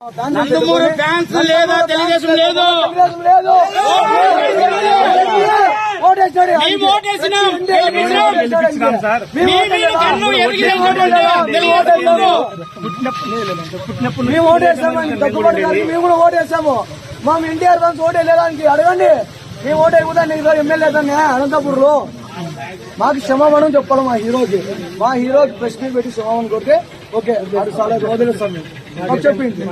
Nandamuri fans లేదా తెలుగుదేశం లేదు. మేము ఓటేసినాం, గెలిపించినాం సార్. మేము ఓటేసామని తగ్గుబడి మేము కూడా ఓటేసాము. మా ఎన్టీఆర్ ఫ్యాన్స్ ఓటేయలేదానికి అడగండి. మేము ఓటేయకూడదని ఎమ్మెల్యే అనంతపూర్లో మాకు క్షమాపణ చెప్పాలి. మా హీరోకి ప్రెస్ మీట్ పెట్టి క్షమాపణ కొడితే ఓకే అది చాలా వదిలేస్తాం. మేము చెప్పింది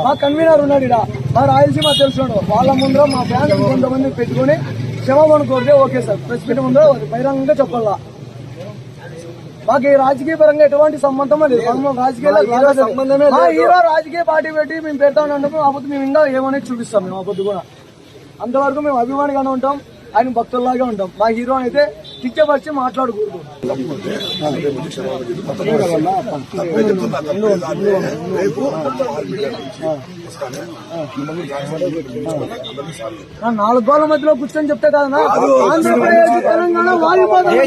మా కన్వీనర్ ఉన్నాడు ఇక్కడ, మా రాయలసీమ తెలుసున్నాడు. వాళ్ళ ముందర మా ఫ్యాన్స్ కొంతమంది పెట్టుకుని క్షమాపణ కోరితే ఓకే సార్. ప్రెస్ మీట్ ముందర బహిరంగంగా చెప్పాలా. మాకు రాజకీయ పరంగా ఎటువంటి సంబంధం లేదు. రాజకీయ సంబంధమే. మా హీరో రాజకీయ పార్టీ పెట్టి మేము పెడతామన్నప్పుడు అప్పుడు మేము ఇంకా ఏమనేది చూపిస్తాం. మేము అప్పుడు కూడా అంతవరకు మేము అభిమానిగానే ఉంటాం, ఆయన భక్తుల్లాగా ఉంటాం. మా హీరో అయితే కిచ్చపరిచి మాట్లాడకూడదు. నాలుగు గోళ్ల మధ్యలో కూర్చొని చెప్తే కదా ఆంధ్రప్రదేశ్ తెలంగాణ వాయుపోతుంది.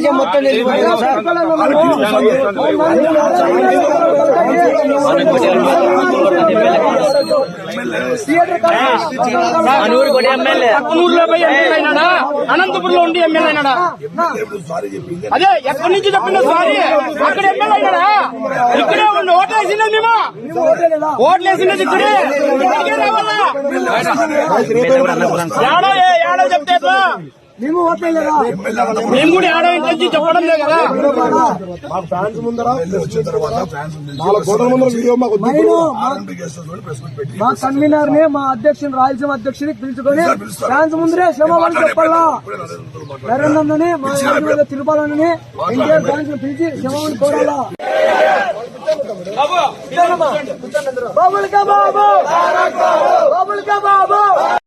అనంతపురంలో ఉండి ఎమ్మెల్యే అయినాడా? అదే ఎక్కడి నుంచి చెప్పిన సారీ అక్కడ ఎమ్మెల్యే అయినాడా? ఇక్కడే ఉండి ఓట్లేసినది మేము, ఓట్లేసినది ఇక్కడే. ఏడో చెప్తే మేము ఓట్లేదా? మేము కూడా ఏడో ఇంటి చెప్పడం లేదు కదా. మా కన్వీనర్ ని మా అధ్యక్షుని రాయలసీమ అధ్యక్షుని పిలుచుకొని ఫ్యాన్స్ ముందరే క్షమాపణ చెప్పాలా. నరేంద్రని మా తిరుపాలని ఎన్టీఆర్ ఫ్యాన్స్ పిలిచి క్షమాపణ కోరాలా. బాబుల్ కా బాబు, బాబుల్ కా బాబు.